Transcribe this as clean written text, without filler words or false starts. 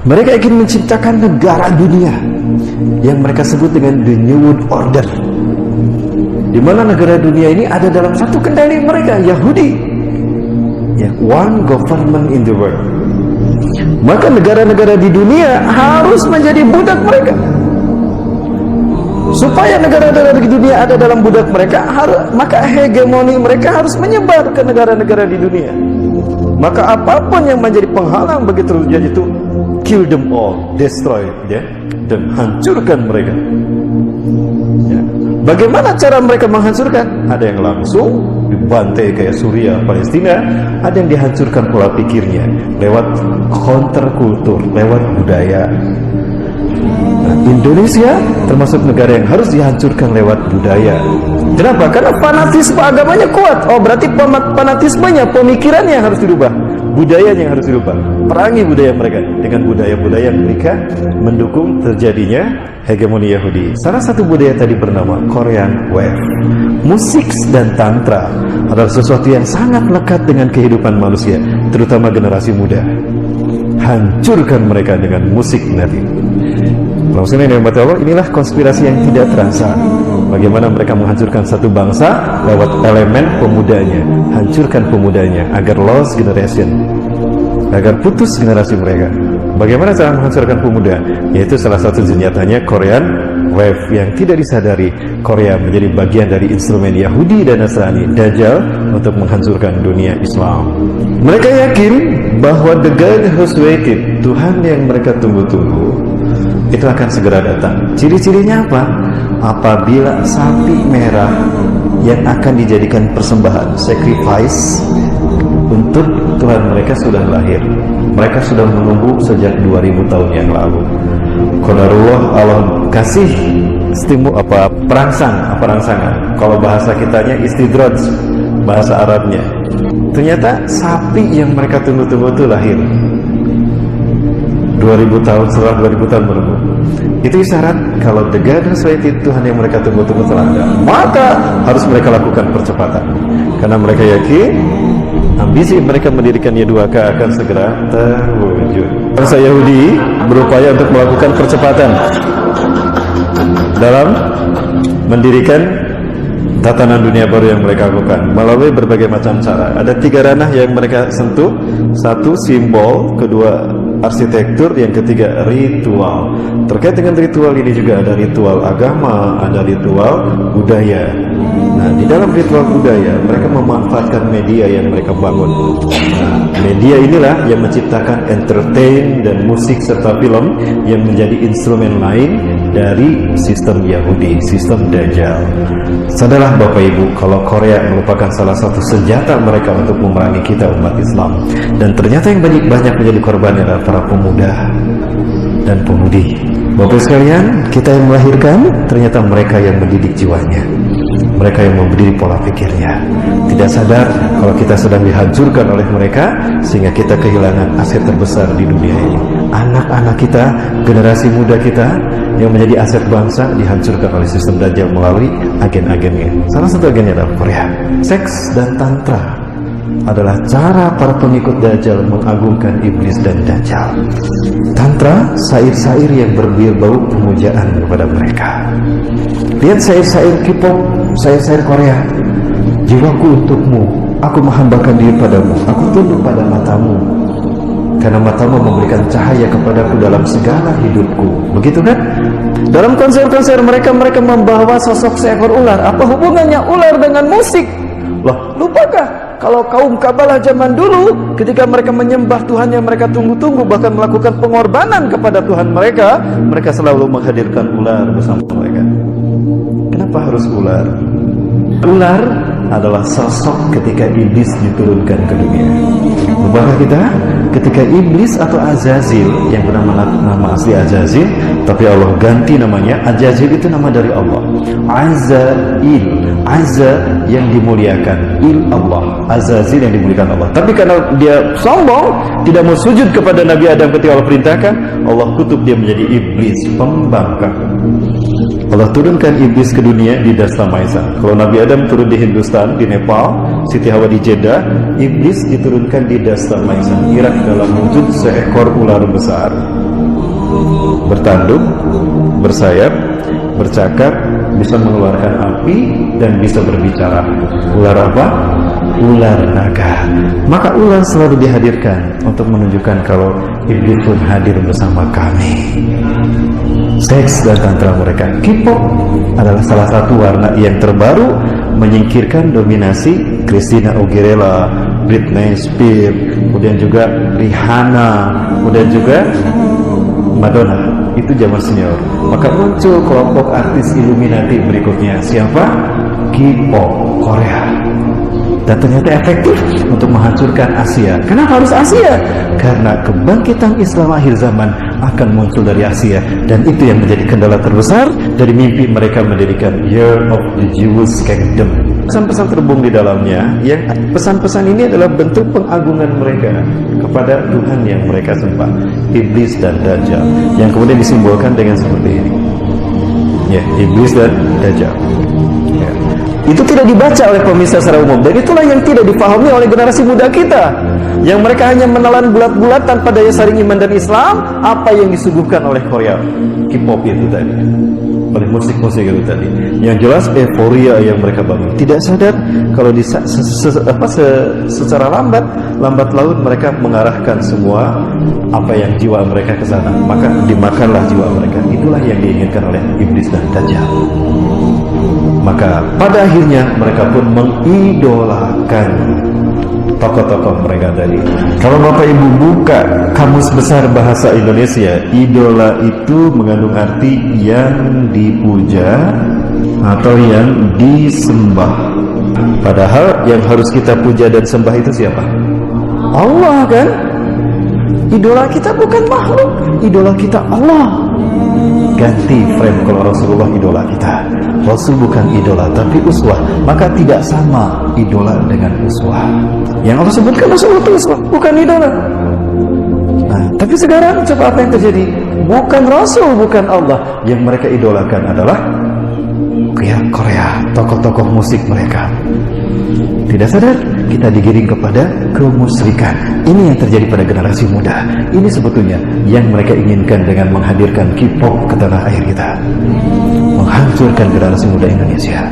Mereka ingin menciptakan negara dunia yang mereka sebut dengan the New World Order, di mana negara dunia ini ada dalam satu kendali mereka, Yahudi, ya, one government in the world. Maka negara-negara di dunia harus menjadi budak mereka. Supaya negara-negara di dunia ada dalam budak mereka, maka hegemoni mereka harus menyebar ke negara-negara di dunia. Maka apapun yang menjadi penghalang bagi terwujudnya itu, kill them all, destroy, ya, dan hancurkan mereka. Ya. Bagaimana cara mereka menghancurkan? Ada yang langsung dibantai kayak Suriah, Palestina. Ada yang dihancurkan pola pikirnya lewat counterkultur, lewat budaya. Nah, Indonesia termasuk negara yang harus dihancurkan lewat budaya. Kenapa? Karena fanatisme agamanya kuat. Oh, berarti fanatismenya, pemikirannya yang harus dirubah, budayanya yang harus dirubah. Perangi budaya mereka dengan budaya-budaya yang mereka mendukung terjadinya hegemoni Yahudi. Salah satu budaya tadi bernama Korean Wave. Musik dan tantra adalah sesuatu yang sangat lekat dengan kehidupan manusia, terutama generasi muda. Hancurkan mereka dengan musik Nabi. Maksudnya Allah, inilah konspirasi yang tidak terasa. Bagaimana mereka menghancurkan satu bangsa lewat elemen pemudanya. Hancurkan pemudanya agar lost generation, agar putus generasi mereka. Bagaimana cara menghancurkan pemuda? Yaitu salah satu senjatanya Korean Wave, yang tidak disadari Korea menjadi bagian dari instrumen Yahudi dan Nasrani, Dajjal, untuk menghancurkan dunia Islam. Mereka yakin bahwa the God who's waited, Tuhan yang mereka tunggu-tunggu, itu akan segera datang. Ciri-cirinya apa? Apabila sapi merah yang akan dijadikan persembahan, sacrifice, untuk Tuhan mereka sudah lahir. Mereka sudah menunggu sejak 2000 tahun yang lalu. Qadarullah, Allah kasih perangsangan. Kalau bahasa kitanya istidraj, bahasa Arabnya. Ternyata sapi yang mereka tunggu-tunggu itu lahir. 2000 tahun setelah 2000 tahun menunggu. Itu isyarat kalau the God has waited, Tuhan yang mereka tunggu-tunggu telah ada. Maka harus mereka lakukan percepatan, karena mereka yakin ambisi mereka mendirikan Y2K akan segera terwujud. Bangsa Yahudi berupaya untuk melakukan percepatan dalam mendirikan tatanan dunia baru yang mereka lakukan melalui berbagai macam cara. Ada 3 ranah yang mereka sentuh. 1, simbol. 2, arsitektur. Yang ketiga, ritual. Terkait dengan ritual ini juga ada ritual agama, ada ritual budaya. Nah, di dalam ritual budaya mereka memanfaatkan media yang mereka bangun. Media inilah yang menciptakan entertain dan musik serta film yang menjadi instrumen lain dari sistem Yahudi, sistem Dajjal. Sadarlah Bapak Ibu, kalau Korea merupakan salah satu senjata mereka untuk memerangi kita umat Islam. Dan ternyata yang banyak menjadi korbannya adalah para pemuda dan pemudi. Bapak sekalian, kita yang melahirkan, ternyata mereka yang mendidik jiwanya. Mereka yang memberi pola pikirnya. Tidak sadar kalau kita sedang dihancurkan oleh mereka, sehingga kita kehilangan aset terbesar di dunia ini. Anak-anak kita, generasi muda kita yang menjadi aset bangsa, dihancurkan oleh sistem Dajjal melalui agen-agennya. Salah satu agennya adalah Korea. Seks dan tantra adalah cara para pengikut Dajjal mengagungkan iblis dan Dajjal. Tantra, sair-sair yang berbau pemujaan kepada mereka. Lihat sair-sair K-pop, sair-sair Korea. Jiwaku untukmu, aku menghambakan diri padamu, aku tunduk pada matamu, karena matamu memberikan cahaya kepadaku dalam segala hidupku. Begitu kan? Dalam konser-konser mereka membawa sosok seekor ular. Apa hubungannya ular dengan musik? Loh, lupakah kalau kaum Kabalah zaman dulu, ketika mereka menyembah Tuhan yang mereka tunggu-tunggu, bahkan melakukan pengorbanan kepada Tuhan mereka, mereka selalu menghadirkan ular bersama mereka. Kenapa harus ular? Ular adalah sosok ketika iblis diturunkan ke dunia. Lupakah kita ketika iblis atau Azazil, yang bernama nama asli Azazil, tapi Allah ganti namanya. Azazil itu nama dari Allah. Azail, Azza yang dimuliakan, Il Allah, Azazil yang dimuliakan Allah. Tapi karena dia sombong, tidak mau sujud kepada Nabi Adam ketika Allah perintahkan, Allah kutuk dia menjadi iblis pembangkang. Allah turunkan iblis ke dunia di Dastamaisa. Kalau Nabi Adam turun di Hindustan, di Nepal, Siti Hawa di Jeddah, iblis diturunkan di Dastamaisa, Irak, dalam wujud seekor ular besar. bertanduk, bersayap, bercakap, bisa mengeluarkan api, dan bisa berbicara. Ular apa? Ular naga. Maka ular selalu dihadirkan untuk menunjukkan kalau iblis pun hadir bersama kami. Seks dan tantra mereka. K-pop adalah salah satu warna yang terbaru menyingkirkan dominasi Christina Aguilera, Britney Spears, kemudian juga Rihanna, kemudian juga Madonna. Itu zaman senior. Maka muncul kelompok artis Illuminati berikutnya. Siapa? K-pop Korea. Dan ternyata efektif untuk menghancurkan Asia. Kenapa harus Asia? Karena kebangkitan Islam akhir zaman akan muncul dari Asia. Dan itu yang menjadi kendala terbesar dari mimpi mereka mendirikan Year of the Jewish Kingdom. Pesan-pesan terhubung di dalamnya, yang pesan-pesan ini adalah bentuk pengagungan mereka kepada Tuhan yang mereka sembah, Iblis dan Dajjal, yang kemudian disimbolkan dengan seperti ini. Ya, Iblis dan Dajjal. Ya. Itu tidak dibaca oleh pemirsa secara umum, dan itulah yang tidak dipahami oleh generasi muda kita, yang mereka hanya menelan bulat-bulat tanpa daya saring iman dan Islam apa yang disuguhkan oleh Korea, K-pop itu tadi, oleh musik-musik itu tadi. Yang jelas euforia yang mereka bangun, tidak sadar kalau secara lambat laun mereka mengarahkan semua apa yang jiwa mereka ke sana, maka dimakanlah jiwa mereka. Itulah yang diinginkan oleh Iblis dan Dajjal. Maka pada akhirnya mereka pun mengidolakan tokoh-tokoh mereka tadi. Kalau Bapak Ibu buka Kamus Besar Bahasa Indonesia, idola itu mengandung arti yang dipuja atau yang disembah. Padahal yang harus kita puja dan sembah itu siapa? Allah, kan? Idola kita bukan makhluk, idola kita Allah. Ganti frame, kalau Rasulullah idola kita. Rasul bukan idola tapi uswah. Maka tidak sama idola dengan uswah. Yang Allah sebutkan Rasul itu uswah, bukan idola. Nah, tapi sekarang coba apa yang terjadi? Bukan Rasul, bukan Allah. Yang mereka idolakan adalah Korea, tokoh-tokoh musik mereka. Tidak sadar kita digiring kepada kemusyrikan. Ini yang terjadi pada generasi muda. Ini sebetulnya yang mereka inginkan dengan menghadirkan K-pop ke tanah air kita, menghancurkan generasi muda Indonesia.